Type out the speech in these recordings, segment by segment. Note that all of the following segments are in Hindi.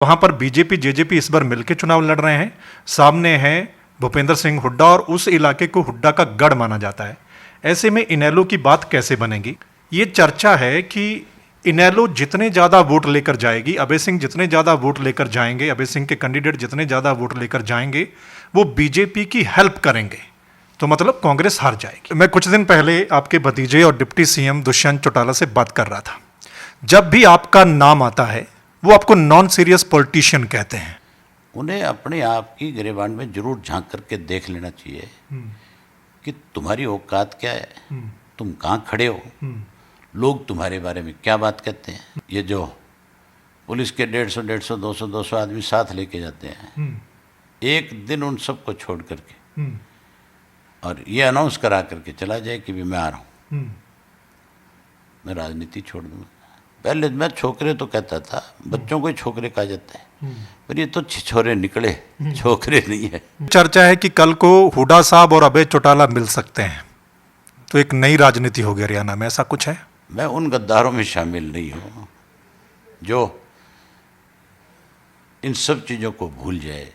वहां पर बीजेपी जेजेपी इस बार मिलकर चुनाव लड़ रहे हैं। सामने है भूपेंद्र सिंह हुड्डा और उस इलाके को हुड्डा का गढ़ माना जाता है। ऐसे में इनेलो की बात कैसे बनेगी? ये चर्चा है कि इनेलो जितने ज्यादा वोट लेकर जाएगी, अभय सिंह जितने ज्यादा वोट लेकर जाएंगे, अभय सिंह के कैंडिडेट जितने ज्यादा वोट लेकर जाएंगे, वो बीजेपी की हेल्प करेंगे, तो मतलब कांग्रेस हार जाएगी। मैं कुछ दिन पहले आपके भतीजे और डिप्टी सीएम दुष्यंत चौटाला से बात कर रहा था। जब भी आपका नाम आता है वो आपको नॉन सीरियस पॉलिटिशियन कहते हैं। उन्हें अपने आप की गिरेबान में जरूर झांक करके देख लेना चाहिए कि तुम्हारी औकात क्या है, तुम कहाँ खड़े हो, लोग तुम्हारे बारे में क्या बात कहते हैं। ये जो पुलिस के 150 200 आदमी साथ लेके जाते हैं, एक दिन उन सबको छोड़ करके और ये अनाउंस करा करके चला जाए कि भी मैं आ रहा हूँ, मैं राजनीति छोड़ दूंगा। पहले मैं छोकरे तो कहता था, बच्चों को ही छोकरे कहा जाता है, पर ये तो छिछोरे निकले, छोकरे नहीं है। चर्चा है कि कल को हुड्डा साहब और अभय चौटाला मिल सकते हैं, तो एक नई राजनीति होगी हरियाणा में, ऐसा कुछ है? मैं उन गद्दारों में शामिल नहीं हूँ जो इन सब चीज़ों को भूल जाए।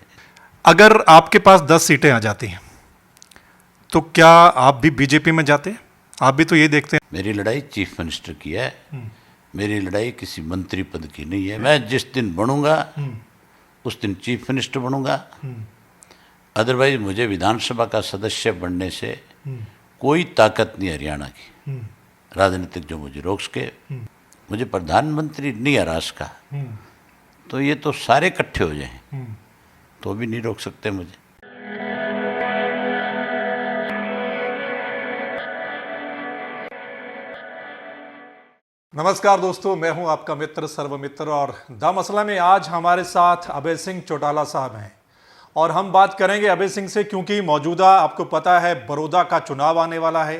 अगर आपके पास 10 सीटें आ जाती हैं तो क्या आप भी बीजेपी में जाते? आप भी तो ये देखते हैं। मेरी लड़ाई चीफ मिनिस्टर की है, मेरी लड़ाई किसी मंत्री पद की नहीं है। मैं जिस दिन बनूंगा उस दिन चीफ मिनिस्टर बनूंगा, अदरवाइज मुझे विधानसभा का सदस्य बनने से कोई ताकत नहीं हरियाणा की राजनीतिक जो मुझे रोक सके। मुझे प्रधानमंत्री नहीं है राष्ट्र का, तो ये तो सारे इकट्ठे हो जाएं तो भी नहीं रोक सकते मुझे। नमस्कार दोस्तों, मैं हूं आपका मित्र सर्वमित्र और द मसला में आज हमारे साथ अभय सिंह चौटाला साहब हैं और हम बात करेंगे अभय सिंह से, क्योंकि मौजूदा आपको पता है बड़ौदा का चुनाव आने वाला है,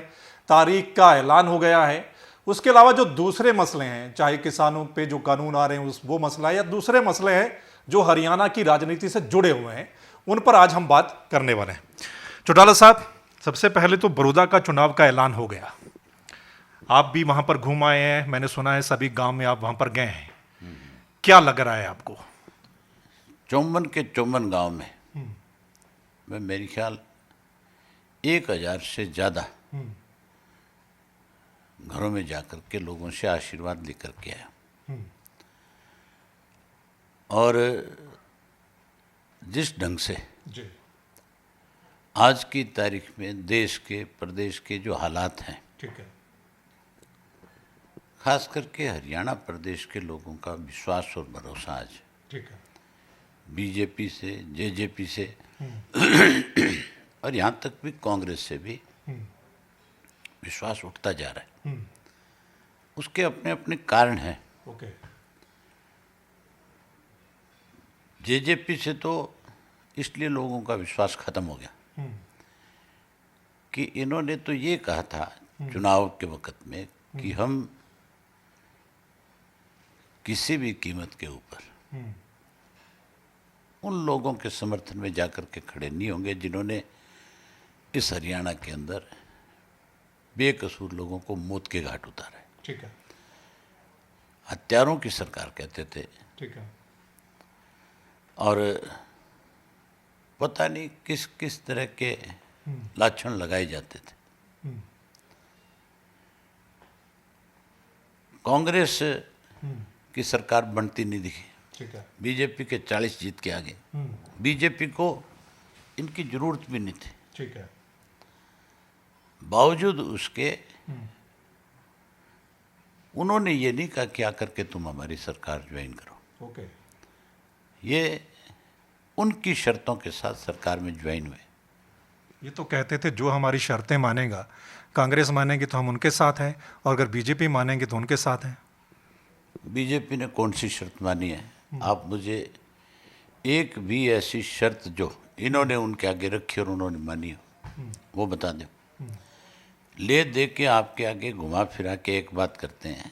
तारीख का ऐलान हो गया है। उसके अलावा जो दूसरे मसले हैं, चाहे किसानों पे जो कानून आ रहे हैं वो मसला है, या दूसरे मसले हैं जो हरियाणा की राजनीति से जुड़े हुए हैं, उन पर आज हम बात करने वाले हैं। चौटाला साहब, सबसे पहले तो बड़ौदा का चुनाव का ऐलान हो गया, आप भी वहां पर घूम आए हैं, मैंने सुना है सभी गांव में आप वहां पर गए हैं, क्या लग रहा है आपको? चौमन के चौमन गांव में मैं मेरी ख्याल 1000 से ज़्यादा घरों में जाकर के लोगों से आशीर्वाद लेकर के आया, और जिस ढंग से जी आज की तारीख में देश के प्रदेश के जो हालात हैं, ठीक है, खास करके हरियाणा प्रदेश के लोगों का विश्वास और भरोसा आज ठीक है, बीजेपी से, जेजेपी से और यहाँ तक भी कांग्रेस से भी विश्वास उठता जा रहा है। उसके अपने अपने कारण हैं। ओके, जेजेपी से तो इसलिए लोगों का विश्वास खत्म हो गया कि इन्होंने तो ये कहा था चुनाव के वक्त में कि हम किसी भी कीमत के ऊपर उन लोगों के समर्थन में जाकर के खड़े नहीं होंगे जिन्होंने इस हरियाणा के अंदर बेकसूर लोगों को मौत के घाट उतारा है। ठीक है, हत्यारों की सरकार कहते थे, ठीक है, और पता नहीं किस किस तरह के लाछन लगाए जाते थे। कांग्रेस की सरकार बनती नहीं दिखी, ठीक है, बीजेपी के 40 जीत के आगे बीजेपी को इनकी जरूरत भी नहीं थी। ठीक है, बावजूद उसके उन्होंने ये नहीं कहा कि आकर के तुम हमारी सरकार ज्वाइन करो। ओके, ये उनकी शर्तों के साथ सरकार में ज्वाइन हुए। ये तो कहते थे जो हमारी शर्तें मानेगा, कांग्रेस मानेगी तो हम उनके साथ हैं, और अगर बीजेपी मानेंगे तो उनके साथ हैं। बीजेपी ने कौन सी शर्त मानी है? आप मुझे एक भी ऐसी शर्त जो इन्होंने उनके आगे रखी और उन्होंने मानी हो वो बता दो। ले दे के आपके आगे घुमा फिरा के एक बात करते हैं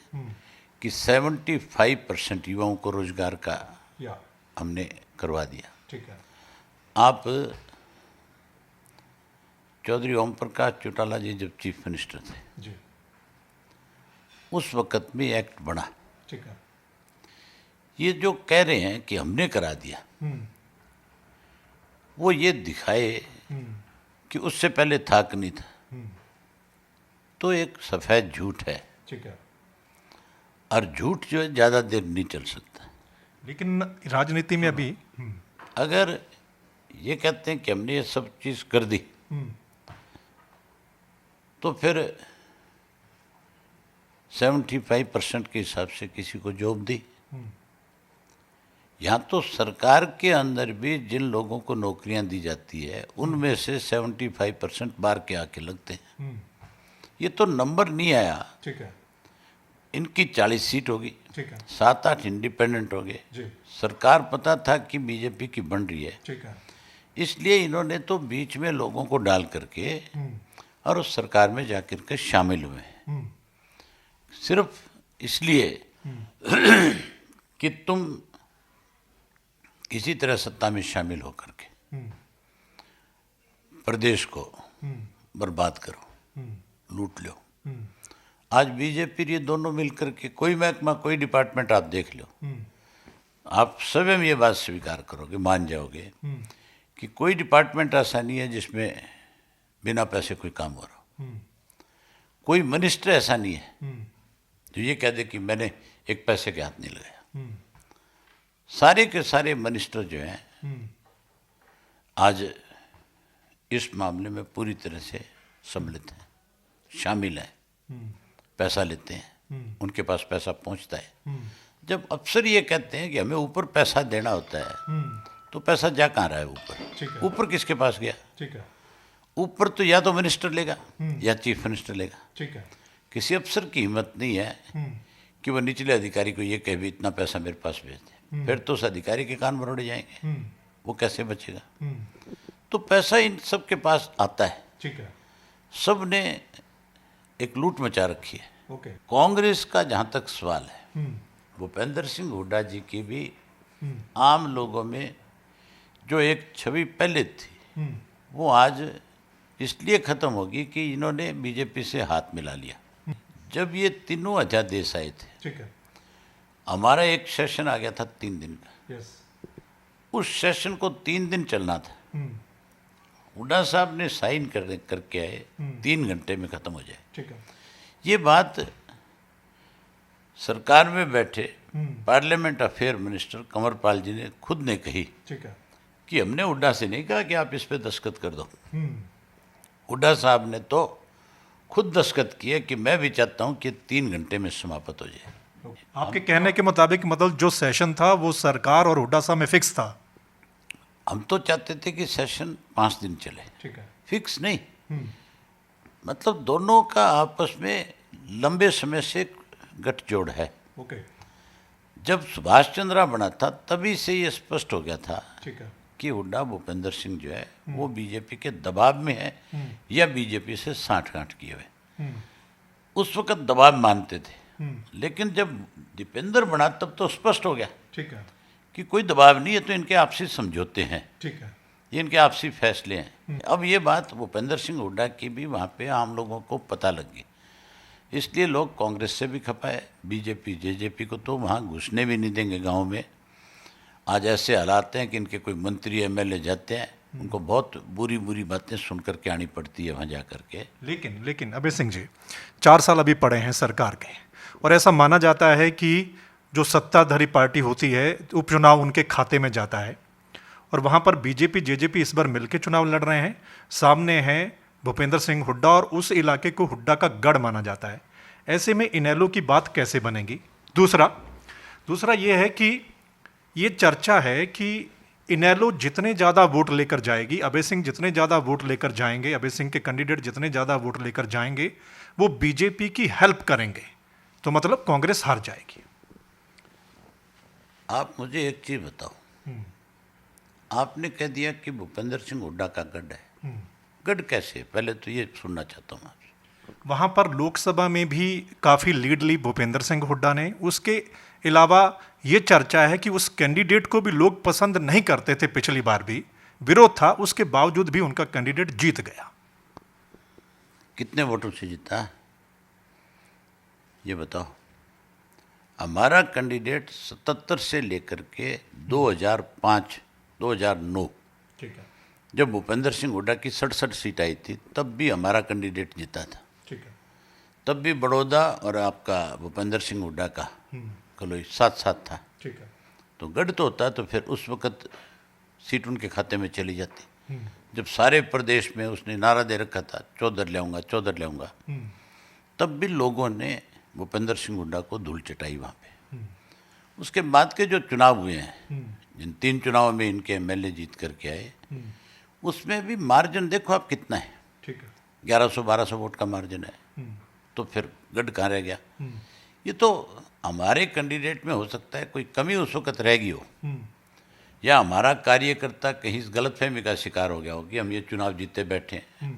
कि 75% युवाओं को रोजगार का या हमने करवा दिया। ठीक है, आप चौधरी ओम प्रकाश चौटाला जी जब चीफ मिनिस्टर थे जी, उस वक्त में एक्ट बना ठीक है, ये जो कह रहे हैं कि हमने करा दिया, वो ये दिखाए कि उससे पहले था कि नहीं था, तो एक सफ़ेद झूठ है। ठीक है। और झूठ जो है ज़्यादा देर नहीं चल सकता। लेकिन राजनीति में अभी अगर ये कहते हैं कि हमने ये सब चीज़ कर दी, तो फिर 75% के हिसाब से किसी को जॉब दी। यहाँ तो सरकार के अंदर भी जिन लोगों को नौकरियां दी जाती है उनमें से 75% बाहर के आके लगते हैं। ये तो नंबर नहीं आया। ठीक है। इनकी 40 सीट होगी, ठीक है। 7-8 इंडिपेंडेंट हो गए। जी। सरकार पता था कि बीजेपी की बन रही है, ठीक है। इसलिए इन्होंने तो बीच में लोगों को डाल करके और उस सरकार में जाकर के शामिल हुए, सिर्फ इसलिए कि तुम किसी तरह सत्ता में शामिल होकर के प्रदेश को बर्बाद करो, लूट लो। आज बीजेपी ये दोनों मिलकर के कोई महकमा, कोई डिपार्टमेंट आप देख लो, आप स्वयं ये बात स्वीकार करोगे, मान जाओगे कि कोई डिपार्टमेंट ऐसा नहीं है जिसमें बिना पैसे कोई काम हो रहा हो। कोई मिनिस्टर ऐसा नहीं है जो ये कह दे कि मैंने एक पैसे के हाथ नहीं लगाया। सारे के सारे मिनिस्टर जो हैं आज इस मामले में पूरी तरह से सम्मिलित हैं, शामिल हैं, पैसा लेते हैं, उनके पास पैसा पहुंचता है। जब अफसर ये कहते हैं कि हमें ऊपर पैसा देना होता है, तो पैसा जा कहाँ रहा है ऊपर? ऊपर किसके पास गया? ठीक है। ऊपर तो या तो मिनिस्टर लेगा या चीफ मिनिस्टर लेगा। ठीक है। किसी अफसर की हिम्मत नहीं है कि वो निचले अधिकारी को ये कहे भी इतना पैसा मेरे पास भेज दे, फिर तो उस अधिकारी के कान मरोड़े जाएंगे, वो कैसे बचेगा? तो पैसा इन सब के पास आता है। ठीक है। सब ने एक लूट मचा रखी है। ओके। कांग्रेस का जहाँ तक सवाल है, भूपेंद्र सिंह हुड्डा जी की भी आम लोगों में जो एक छवि पहले थी, वो आज इसलिए ख़त्म होगी कि इन्होंने बीजेपी से हाथ मिला लिया। जब ये तीनों अध्यादेश आए थे, ठीक है, हमारा एक सेशन आ गया था 3 दिन का। यस। उस सेशन को 3 दिन चलना था। हुड्डा साहब ने साइन करके आए 3 घंटे में ख़त्म हो जाए। ठीक है। ये बात सरकार में बैठे पार्लियामेंट अफेयर मिनिस्टर कंवरपाल जी ने खुद ने कही। ठीक है। कि हमने हुड्डा से नहीं कहा कि आप इस पे दस्तखत कर दो। हुड्डा साहब ने तो खुद दस्तखत किए कि मैं भी चाहता हूं कि 3 घंटे में समाप्त हो जाए। आपके कहने के मुताबिक मतलब जो सेशन था वो सरकार और हुड्डा साहब में फिक्स था। हम तो चाहते थे कि सेशन 5 दिन चले। ठीक है। फिक्स नहीं, मतलब दोनों का आपस में लंबे समय से गठजोड़ है। ओके। जब सुभाष चंद्रा बना था तभी से ये स्पष्ट हो गया था ठीक है। कि हुड्डा भूपेंद्र सिंह जो है वो बीजेपी के दबाव में है या बीजेपी से साठगांठ किए हुए। उस वक्त दबाव मानते थे, लेकिन जब दीपेंद्र बना तब तो स्पष्ट हो गया ठीक है कि कोई दबाव नहीं है, तो इनके आपसी समझौते हैं, ठीक है। ये इनके आपसी फैसले हैं। अब ये बात भूपेंद्र सिंह हुड्डा की भी वहाँ पे आम लोगों को पता लग गई, इसलिए लोग कांग्रेस से भी खपा है। बीजेपी जेजेपी को तो वहाँ घुसने भी नहीं देंगे गाँव में। आज ऐसे हालात हैं कि इनके कोई मंत्री एमएलए जाते हैं, उनको बहुत बुरी बुरी बातें सुन करके आनी पड़ती है वहाँ जा करके। लेकिन अभय सिंह जी 4 साल अभी पड़े हैं सरकार के, और ऐसा माना जाता है कि जो सत्ताधारी पार्टी होती है उपचुनाव उनके खाते में जाता है, और वहाँ पर बीजेपी जेजेपी इस बार मिलकर चुनाव लड़ रहे हैं। सामने हैं भूपेंद्र सिंह हुड्डा और उस इलाके को हुड्डा का गढ़ माना जाता है। ऐसे में इनेलो की बात कैसे बनेगी? दूसरा ये है कि ये चर्चा है कि इनेलो जितने ज़्यादा वोट लेकर जाएगी, अभय सिंह जितने ज़्यादा वोट लेकर जाएंगे, अभय सिंह के कैंडिडेट जितने ज़्यादा वोट लेकर जाएंगे वो बीजेपी की हेल्प करेंगे, तो मतलब कांग्रेस हार जाएगी। आप मुझे एक चीज़ बताओ, आपने कह दिया कि भूपेंद्र सिंह हुड्डा का गढ़ है। गढ़ कैसे? पहले तो ये सुनना चाहता हूँ आपसे। वहाँ पर लोकसभा में भी काफ़ी लीड ली भूपेंद्र सिंह हुड्डा ने। उसके अलावा ये चर्चा है कि उस कैंडिडेट को भी लोग पसंद नहीं करते थे, पिछली बार भी विरोध था, उसके बावजूद भी उनका कैंडिडेट जीत गया। कितने वोटों से जीता ये बताओ? हमारा कैंडिडेट 77 से लेकर के 2005 2009 ठीक है। जब भूपेंद्र सिंह हुड्डा की 67 सीट आई थी तब भी हमारा कैंडिडेट जीता था। ठीक है। तब भी बड़ौदा और आपका भूपेंद्र सिंह हुड्डा का कलोई साथ साथ था। ठीक है। तो गढ़ तो होता तो फिर उस वक़्त सीट उनके खाते में चली जाती। जब सारे प्रदेश में उसने नारा दे रखा था चौधर लाऊंगा, तब भी लोगों ने भूपेंद्र सिंह हुड्डा को धूल चटाई वहाँ पे। उसके बाद के जो चुनाव हुए हैं, जिन 3 चुनावों में इनके एमएलए जीत करके आए, उसमें भी मार्जिन देखो आप कितना है। ठीक है। 1100-1200 वोट का मार्जिन है। तो फिर गढ़ कहाँ रह गया? ये तो हमारे कैंडिडेट में हो सकता है कोई कमी उस वक्त रह गई हो, या हमारा कार्यकर्ता कहीं इस गलतफहमी का शिकार हो गया हो कि हम ये चुनाव जीते बैठे हैं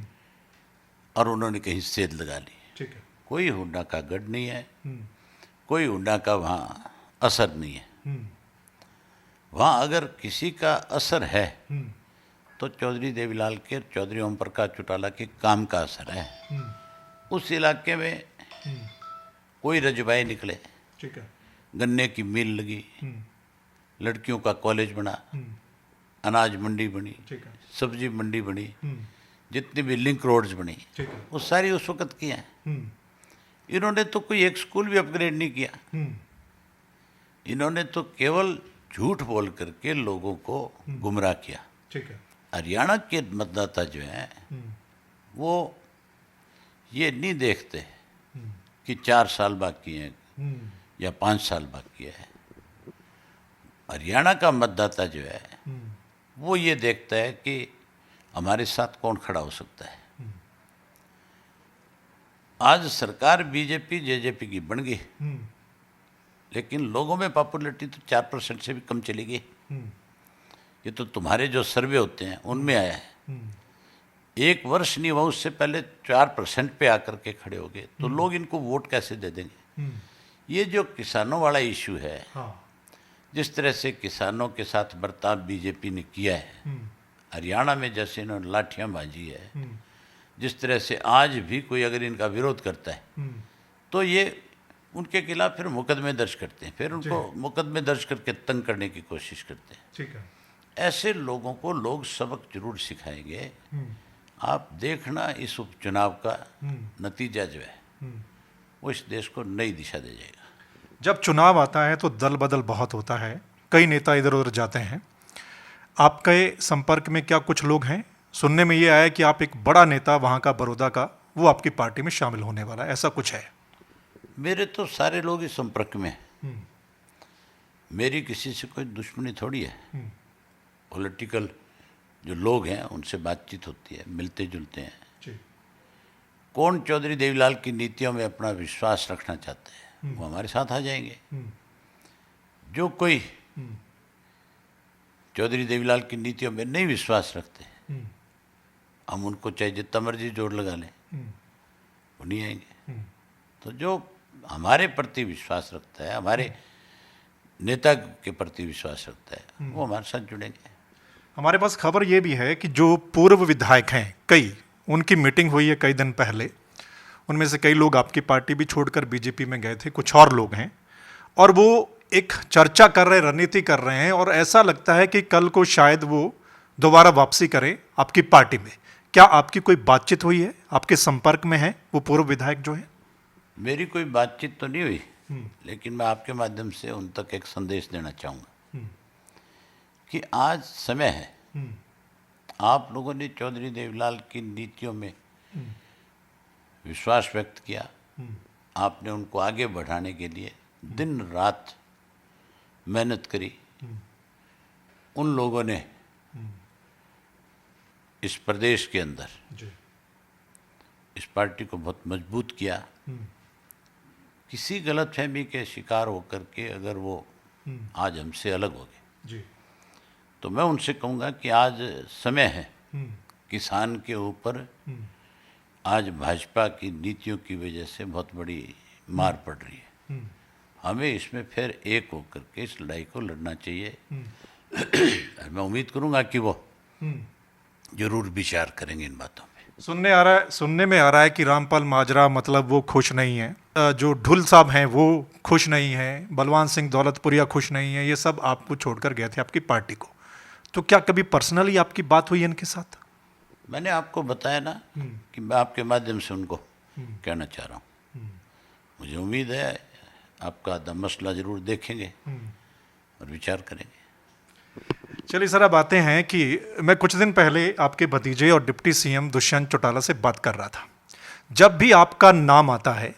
और उन्होंने कहीं सेध लगा ली। ठीक है। कोई हुड्डा का गढ़ नहीं है, कोई हुड्डा का वहाँ असर नहीं है। वहाँ अगर किसी का असर है तो चौधरी देवीलाल के, चौधरी ओम प्रकाश चौटाला के काम का असर है। उस इलाके में कोई रजबाए निकले, ठीक है। गन्ने की मिल लगी, लड़कियों का कॉलेज बना, अनाज मंडी बनी, ठीक है। सब्जी मंडी बनी, जितनी भी लिंक रोड्स बनी, ठीक है। वो सारी उस वक्त की हैं। इन्होंने तो कोई एक स्कूल भी अपग्रेड नहीं किया। इन्होंने तो केवल झूठ बोल करके लोगों को गुमराह किया। ठीक है। हरियाणा के मतदाता जो हैं वो ये नहीं देखते कि 4 साल बाकी हैं या 5 साल बाकी है। हरियाणा का मतदाता जो है वो ये देखता है कि हमारे साथ कौन खड़ा हो सकता है। आज सरकार बीजेपी जेजेपी की बन गई, लेकिन लोगों में पॉपुलरिटी तो 4% से भी कम चली गई। ये तो तुम्हारे जो सर्वे होते हैं उनमें आया है। 1 वर्ष नहीं हुआ उससे पहले 4% पे आकर के खड़े हो गए, तो लोग इनको वोट कैसे दे देंगे? ये जो किसानों वाला इशू है, जिस तरह से किसानों के साथ बर्ताव बीजेपी ने किया है, हरियाणा में जैसे इन्होंने लाठियां बांधी है, जिस तरह से आज भी कोई अगर इनका विरोध करता है तो ये उनके खिलाफ फिर मुकदमे दर्ज करते हैं, फिर उनको मुकदमे दर्ज करके तंग करने की कोशिश करते हैं। ठीक है। ऐसे लोगों को लोग सबक जरूर सिखाएंगे। आप देखना इस उपचुनाव का नतीजा जो है वो इस देश को नई दिशा दे जाएगा। जब चुनाव आता है तो दल बदल बहुत होता है, कई नेता इधर उधर जाते हैं। आपके संपर्क में क्या कुछ लोग हैं? सुनने में ये आया कि आप एक बड़ा नेता वहाँ का, बड़ौदा का, वो आपकी पार्टी में शामिल होने वाला है, ऐसा कुछ है? मेरे तो सारे लोग इस संपर्क में हैं। मेरी किसी से कोई दुश्मनी थोड़ी है। पॉलिटिकल जो लोग हैं उनसे बातचीत होती है, मिलते जुलते हैं। जी। कौन चौधरी देवीलाल की नीतियों में अपना विश्वास रखना चाहते हैं वो हमारे साथ आ जाएंगे। जो कोई चौधरी देवीलाल की नीतियों में नहीं विश्वास रखते, हम उनको चाहे जितना मर्जी जोर लगा लें वो नहीं आएंगे। तो जो हमारे प्रति विश्वास रखता है, हमारे नेता के प्रति विश्वास रखता है, वो हमारे साथ जुड़ेंगे। हमारे पास खबर ये भी है कि जो पूर्व विधायक हैं कई, उनकी मीटिंग हुई है कई दिन पहले। उनमें से कई लोग आपकी पार्टी भी छोड़कर बीजेपी में गए थे, कुछ और लोग हैं, और वो एक चर्चा कर रहे, रणनीति कर रहे हैं, और ऐसा लगता है कि कल को शायद वो दोबारा वापसी करें आपकी पार्टी में। क्या आपकी कोई बातचीत हुई है? आपके संपर्क में है वो पूर्व विधायक जो है? मेरी कोई बातचीत तो नहीं हुई, लेकिन मैं आपके माध्यम से उन तक एक संदेश देना चाहूँगा कि आज समय है। आप लोगों ने चौधरी देवीलाल की नीतियों में विश्वास व्यक्त किया, आपने उनको आगे बढ़ाने के लिए दिन रात मेहनत करी। उन लोगों ने इस प्रदेश के अंदर इस पार्टी को बहुत मजबूत किया। किसी गलतफहमी के शिकार होकर के अगर वो आज हमसे अलग हो गए, तो मैं उनसे कहूँगा कि आज समय है। किसान के ऊपर आज भाजपा की नीतियों की वजह से बहुत बड़ी मार पड़ रही है। हमें इसमें फिर एक होकर के इस लड़ाई को लड़ना चाहिए। मैं उम्मीद करूँगा कि वो जरूर विचार करेंगे इन बातों में। सुनने में आ रहा है कि रामपाल माजरा मतलब वो खुश नहीं है, जो ढुल साहब हैं वो खुश नहीं है, बलवान सिंह दौलतपुरिया खुश नहीं है, ये सब आपको छोड़कर गए थे आपकी पार्टी को। तो क्या कभी पर्सनली आपकी बात हुई है इनके साथ? मैंने आपको बताया ना कि मैं आपके माध्यम से उनको कहना चाह रहा हूँ। मुझे उम्मीद है आपका मसला ज़रूर देखेंगे और विचार करेंगे। चलिए सर, अब आते हैं कि मैं कुछ दिन पहले आपके भतीजे और डिप्टी सीएम दुष्यंत चौटाला से बात कर रहा था। जब भी आपका नाम आता है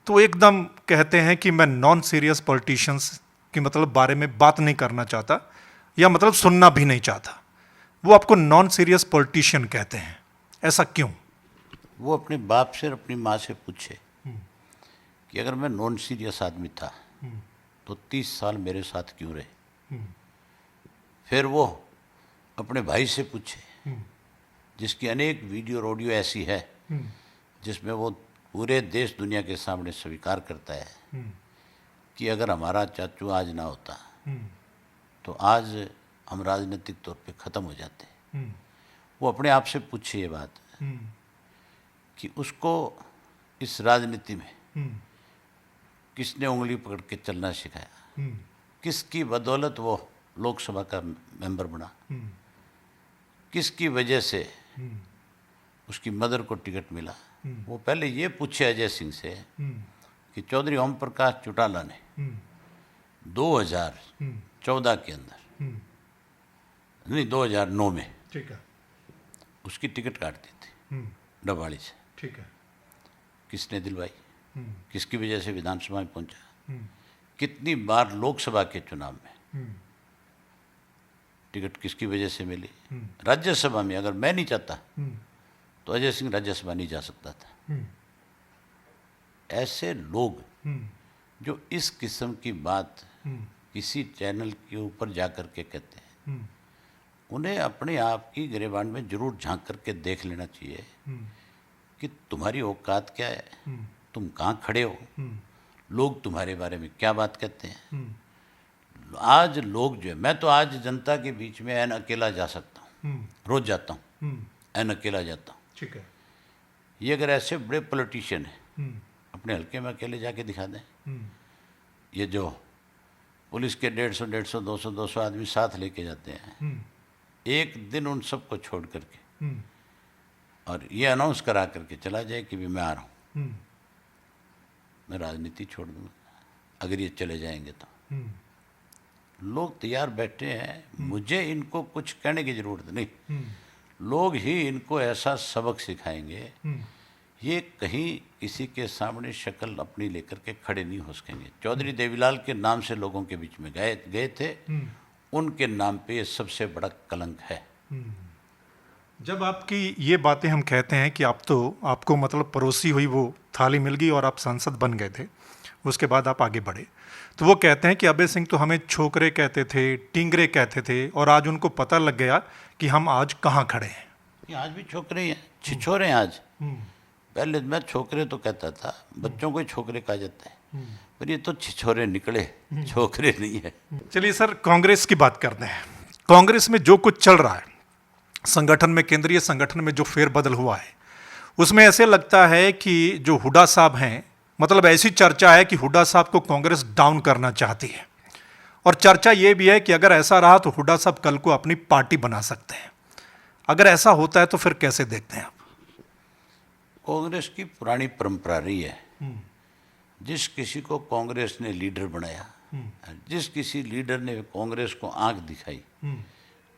तो एकदम कहते हैं कि मैं नॉन सीरियस पॉलिटिशियंस की मतलब बारे में बात नहीं करना चाहता, या मतलब सुनना भी नहीं चाहता। वो आपको नॉन सीरियस पॉलिटिशियन कहते हैं, ऐसा क्यों? वो अपने बाप से और अपनी माँ से पूछे कि अगर मैं नॉन सीरियस आदमी था तो 30 साल मेरे साथ क्यों रहे। फिर वो अपने भाई से पूछे जिसकी अनेक वीडियो और ऑडियो ऐसी है जिसमें वो पूरे देश दुनिया के सामने स्वीकार करता है कि अगर हमारा चाचू आज ना होता तो आज हम राजनीतिक तौर पे ख़त्म हो जाते। वो अपने आप से पूछे ये बात कि उसको इस राजनीति में किसने उंगली पकड़ के चलना सिखाया, किसकी बदौलत वो लोकसभा का मेंबर बना, किसकी वजह से उसकी मदर को टिकट मिला। वो पहले ये पूछे अजय सिंह से कि चौधरी ओम प्रकाश चौटाला ने 2014 के अंदर नहीं 2009 में ठीक है, उसकी टिकट काट दी थी डबाड़ी से। ठीक है, किसने दिलवाई, किसकी वजह से विधानसभा में पहुंचा, कितनी बार लोकसभा के चुनाव में टिकट किसकी वजह से मिली। राज्यसभा में अगर मैं नहीं चाहता तो अजय सिंह राज्यसभा नहीं जा सकता था। ऐसे लोग जो इस किस्म की बात किसी चैनल के ऊपर जा कर के कहते हैं, उन्हें अपने आप की गिरेबान में जरूर झांक करके देख लेना चाहिए कि तुम्हारी औकात क्या है, तुम कहाँ खड़े हो, लोग तुम्हारे बारे में क्या बात कहते हैं। आज लोग जो है, मैं तो आज जनता के बीच में एन अकेला जा सकता हूँ, रोज जाता हूँ, एन अकेला जाता हूँ। ठीक है, ये अगर ऐसे बड़े पॉलिटिशियन हैं अपने हल्के में अकेले जाके दिखा दें, ये जो पुलिस के 150, 200 आदमी साथ लेके जाते हैं, एक दिन उन सबको छोड़ करके और ये अनाउंस करा करके चला जाए कि भी मैं आ रहा हूँ, मैं राजनीति छोड़ दूँगा अगर ये चले जाएंगे तो। लोग तैयार बैठे हैं, मुझे इनको कुछ कहने की ज़रूरत नहीं, लोग ही इनको ऐसा सबक सिखाएंगे, ये कहीं किसी के सामने शक्ल अपनी लेकर के खड़े नहीं हो सकेंगे। चौधरी देवीलाल के नाम से लोगों के बीच में गए थे, उनके नाम पे ये सबसे बड़ा कलंक है। जब आपकी ये बातें हम कहते हैं कि आपको मतलब परोसी हुई वो थाली मिल गई और आप सांसद बन गए थे, उसके बाद आप आगे बढ़े, तो वो कहते हैं कि अभय सिंह तो हमें छोकरे कहते थे, टिंगरे कहते थे, और आज उनको पता लग गया कि हम आज कहाँ खड़े हैं। ये आज भी छोकरे ही हैं, छिछोरे हैं आज। पहले मैं छोकरे तो कहता था, बच्चों को ही छोकरे कहा जाता है, पर ये तो छिछोरे निकले, छोकरे नहीं है। चलिए सर, कांग्रेस की बात करते हैं। कांग्रेस में जो कुछ चल रहा है, संगठन में, केंद्रीय संगठन में जो फेरबदल हुआ है, उसमें ऐसे लगता है कि जो हुड्डा साहब हैं, मतलब ऐसी चर्चा है कि हुड्डा साहब को कांग्रेस डाउन करना चाहती है, और चर्चा ये भी है कि अगर ऐसा रहा तो हुड्डा साहब कल को अपनी पार्टी बना सकते हैं। अगर ऐसा होता है तो फिर कैसे देखते हैं आप? कांग्रेस की पुरानी परंपरा रही है, जिस किसी को कांग्रेस ने लीडर बनाया, जिस किसी लीडर ने कांग्रेस को आंख दिखाई,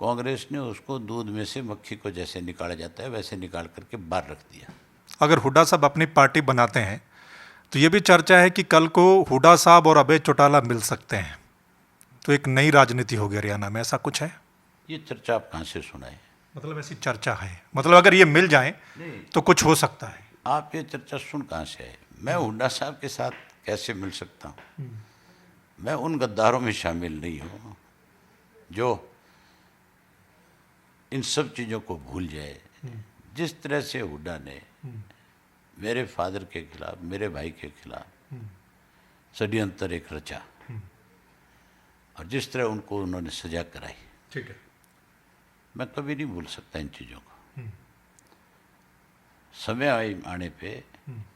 कांग्रेस ने उसको दूध में से मक्खी को जैसे निकाला जाता है वैसे निकाल करके बाहर रख दिया। अगर हुड्डा साहब अपनी पार्टी बनाते हैं तो ये भी चर्चा है कि कल को हुड्डा साहब और अभय चौटाला मिल सकते हैं, तो एक नई राजनीति होगी हरियाणा में, ऐसा कुछ है? ये चर्चा आप कहाँ से सुनाए? मतलब ऐसी चर्चा है, मतलब अगर ये मिल जाए तो कुछ हो सकता है। आप ये चर्चा सुन कहाँ से है? मैं हुड्डा साहब के साथ कैसे मिल सकता हूँ? मैं उन गद्दारों में शामिल नहीं हूँ जो इन सब चीज़ों को भूल जाए। जिस तरह से हुड्डा ने मेरे फादर के खिलाफ, मेरे भाई के खिलाफ षड्यंत्र एक रचा, और जिस तरह उनको उन्होंने सजा कराई, ठीक है, मैं कभी नहीं भूल सकता इन चीज़ों को। समय आने पे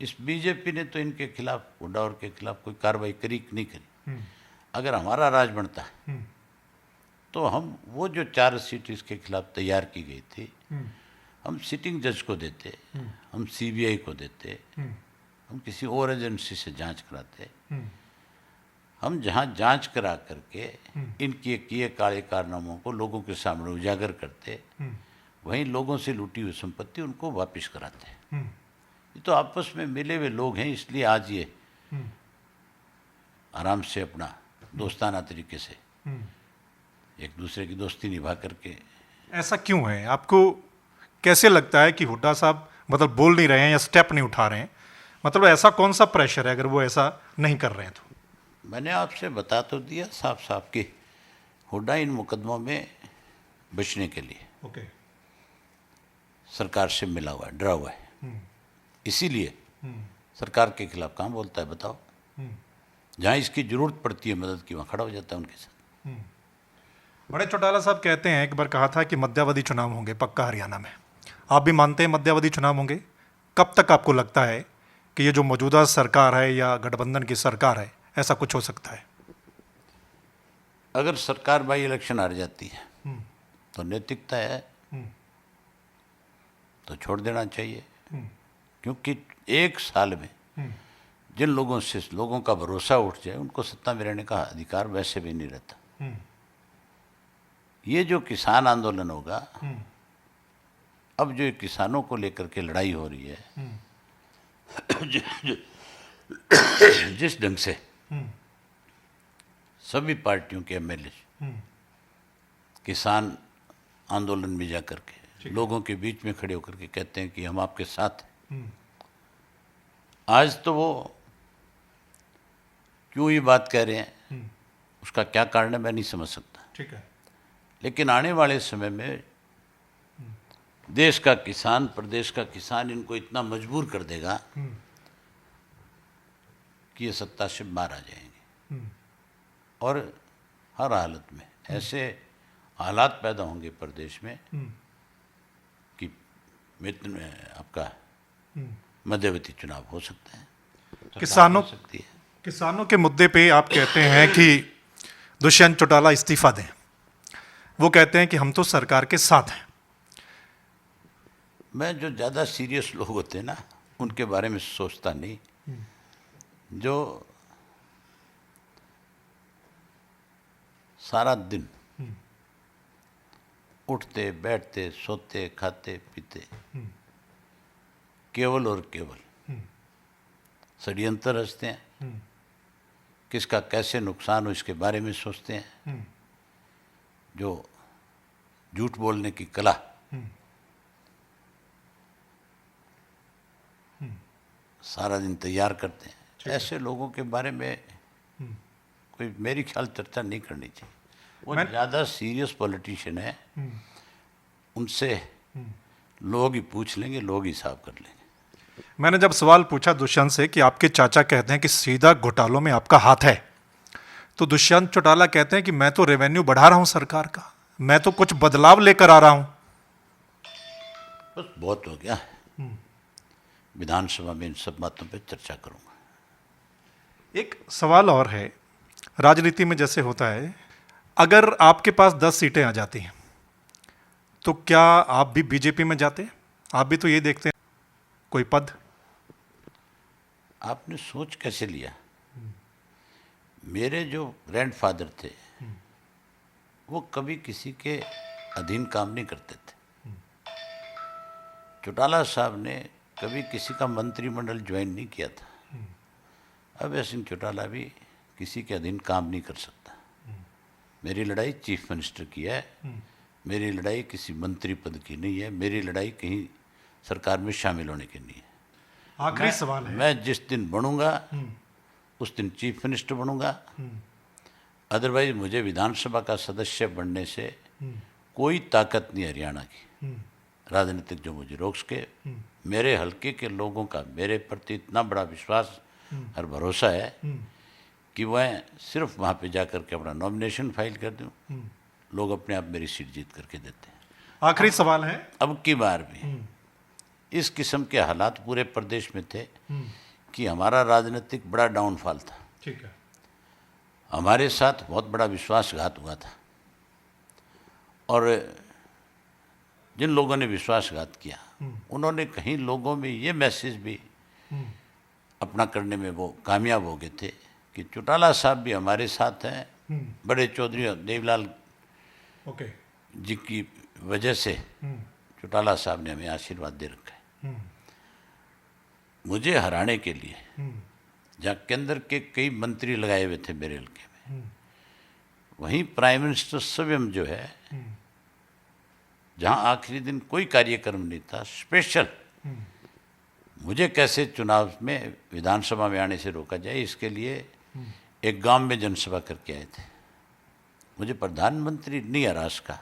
इस बीजेपी ने तो इनके खिलाफ, हुड्डा और के खिलाफ कोई कार्रवाई करी कि नहीं करी। अगर हमारा राज बनता तो हम वो जो 4 सीट इसके खिलाफ तैयार की गई थी, हम सिटिंग जज को देते, हम सीबीआई को देते, हम किसी और एजेंसी से जांच कराते। हम जहां जांच करा करके इनके किए काले कारनामों को लोगों के सामने उजागर करते, वहीं लोगों से लूटी हुई संपत्ति उनको वापस कराते। ये तो आपस में मिले हुए लोग हैं, इसलिए आज ये आराम से अपना दोस्ताना तरीके से एक दूसरे की दोस्ती निभा करके। ऐसा क्यों है? आपको कैसे लगता है कि हुड्डा साहब मतलब बोल नहीं रहे हैं या स्टेप नहीं उठा रहे हैं? मतलब ऐसा कौन सा प्रेशर है अगर वो ऐसा नहीं कर रहे हैं तो? मैंने आपसे बता तो दिया साफ साफ कि हुड्डा इन मुकदमों में बचने के लिए ओके। सरकार से मिला हुआ है, डरा हुआ है, इसीलिए सरकार के खिलाफ कहाँ बोलता है बताओ। जहाँ इसकी जरूरत पड़ती है मदद की, वहाँ खड़ा हो जाता है उनके साथ। बड़े चौटाला साहब कहते हैं, एक बार कहा था कि मध्यावधि चुनाव होंगे पक्का हरियाणा में। आप भी मानते हैं मध्यावधि चुनाव होंगे? कब तक आपको लगता है कि ये जो मौजूदा सरकार है या गठबंधन की सरकार है, ऐसा कुछ हो सकता है? अगर सरकार बाई इलेक्शन हार जाती है तो नैतिकता है तो छोड़ देना चाहिए, क्योंकि 1 साल में जिन लोगों से लोगों का भरोसा उठ जाए उनको सत्ता में रहने का अधिकार वैसे भी नहीं रहता। ये जो किसान आंदोलन होगा, अब जो किसानों को लेकर के लड़ाई हो रही है, जिस ढंग से सभी पार्टियों के एमएलए किसान आंदोलन में जाकर के लोगों के बीच में खड़े होकर के कहते हैं कि हम आपके साथ हैं, आज तो वो क्यों ये बात कह रहे हैं, उसका क्या कारण है मैं नहीं समझ सकता। ठीक है। लेकिन आने वाले समय में देश का किसान, प्रदेश का किसान इनको इतना मजबूर कर देगा कि ये सत्ता से बाहर आ जाएंगे, और हर हालत में ऐसे हालात पैदा होंगे प्रदेश में कि मित्र में आपका मध्यवर्ती चुनाव हो सकता है, किसानों हो सकती है। किसानों के मुद्दे पे आप कहते हैं कि दुष्यंत चौटाला इस्तीफा दें। वो कहते हैं कि हम तो सरकार के साथ हैं। मैं जो ज़्यादा सीरियस लोग होते हैं ना, उनके बारे में सोचता नहीं। जो सारा दिन उठते बैठते सोते खाते पीते केवल और केवल षड्यंत्र रचते हैं, किसका कैसे नुकसान हो इसके बारे में सोचते हैं, जो झूठ बोलने की कला सारा दिन तैयार करते हैं, ऐसे लोगों के बारे में कोई मेरी ख्याल चर्चा नहीं करनी चाहिए। वो ज़्यादा सीरियस पॉलिटिशियन है, उनसे लोग ही पूछ लेंगे, लोग हिसाब कर लेंगे। मैंने जब सवाल पूछा दुष्यंत से कि आपके चाचा कहते हैं कि सीधा घोटालों में आपका हाथ है, तो दुष्यंत चौटाला कहते हैं कि मैं तो रेवेन्यू बढ़ा रहा हूं सरकार का, मैं तो कुछ बदलाव लेकर आ रहा हूं। बस बहुत हो गया, विधानसभा में इन सब बातों पे चर्चा करूंगा। एक सवाल और है, राजनीति में जैसे होता है, अगर आपके पास 10 सीटें आ जाती हैं तो क्या आप भी बीजेपी में जाते? आप भी तो ये देखते हैं कोई पद। आपने सोच कैसे लिया? मेरे जो ग्रैंडफादर थे वो कभी किसी के अधीन काम नहीं करते थे। चौटाला साहब ने कभी किसी का मंत्रिमंडल ज्वाइन नहीं किया था। अभय सिंह चौटाला भी किसी के अधीन काम नहीं कर सकता। मेरी लड़ाई चीफ मिनिस्टर की है, मेरी लड़ाई किसी मंत्री पद की नहीं है, मेरी लड़ाई कहीं सरकार में शामिल होने की नहीं है। आखिरी सवाल है, मैं जिस दिन बनूंगा उस दिन चीफ मिनिस्टर बनूंगा, अदरवाइज मुझे विधानसभा का सदस्य बनने से कोई ताकत नहीं हरियाणा की राजनीतिक जो मुझे रोक सके। मेरे हलके के लोगों का मेरे प्रति इतना बड़ा विश्वास और भरोसा है कि वह सिर्फ वहाँ पे जा कर के अपना नॉमिनेशन फाइल कर दूँ, लोग अपने आप मेरी सीट जीत करके देते हैं। आखिरी सवाल है, अब की बार भी इस किस्म के हालात पूरे प्रदेश में थे कि हमारा राजनीतिक बड़ा डाउनफॉल था। ठीक है। हमारे साथ बहुत बड़ा विश्वासघात हुआ था और जिन लोगों ने विश्वासघात किया उन्होंने कहीं लोगों में ये मैसेज भी अपना करने में वो कामयाब हो गए थे कि चौटाला साहब भी हमारे साथ हैं। बड़े चौधरी देवलाल ओके। जी की वजह से चौटाला साहब ने हमें आशीर्वाद दे रखा है। मुझे हराने के लिए जहाँ केंद्र के कई मंत्री लगाए हुए थे मेरे हल्के में, वहीं प्राइम मिनिस्टर स्वयं जो है, जहाँ आखिरी दिन कोई कार्यक्रम नहीं था, स्पेशल मुझे कैसे चुनाव में विधानसभा में आने से रोका जाए इसके लिए एक गांव में जनसभा करके आए थे। मुझे प्रधानमंत्री नहीं हरा सका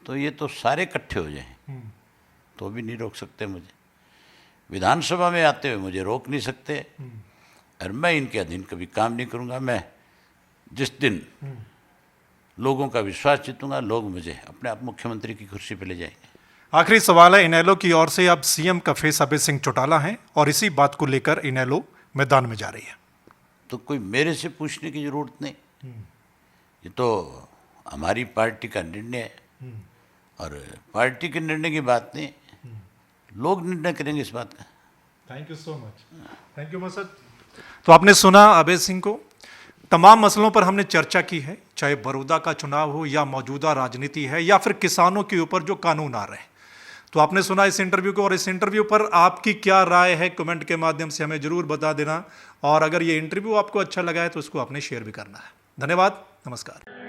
तो ये तो सारे इकट्ठे हो जाएं तो भी नहीं रोक सकते मुझे। विधानसभा में आते हुए मुझे रोक नहीं सकते और मैं इनके अधीन कभी काम नहीं करूंगा। मैं जिस दिन लोगों का विश्वास जीतूंगा, लोग मुझे अपने आप मुख्यमंत्री की कुर्सी पर ले जाएंगे। आखिरी सवाल है इनेलो की ओर से। अब सीएम का फेस अभय सिंह चौटाला हैं और इसी बात को लेकर इनेलो मैदान में जा रही है। तो कोई मेरे से पूछने की जरूरत नहीं, ये तो हमारी पार्टी का निर्णय है और पार्टी के निर्णय की बात नहीं, लोग निर्णय करेंगे इस बात का। Thank you so much. Thank you मसद। तो आपने सुना अभय सिंह को। तमाम मसलों पर हमने चर्चा की है, चाहे बड़ौदा का चुनाव हो या मौजूदा राजनीति है या फिर किसानों के ऊपर जो कानून आ रहे हैं। तो आपने सुना इस इंटरव्यू को और इस इंटरव्यू पर आपकी क्या राय है कमेंट के माध्यम से हमें जरूर बता देना। और अगर ये इंटरव्यू आपको अच्छा लगा है तो इसको आपने शेयर भी करना है। धन्यवाद। नमस्कार।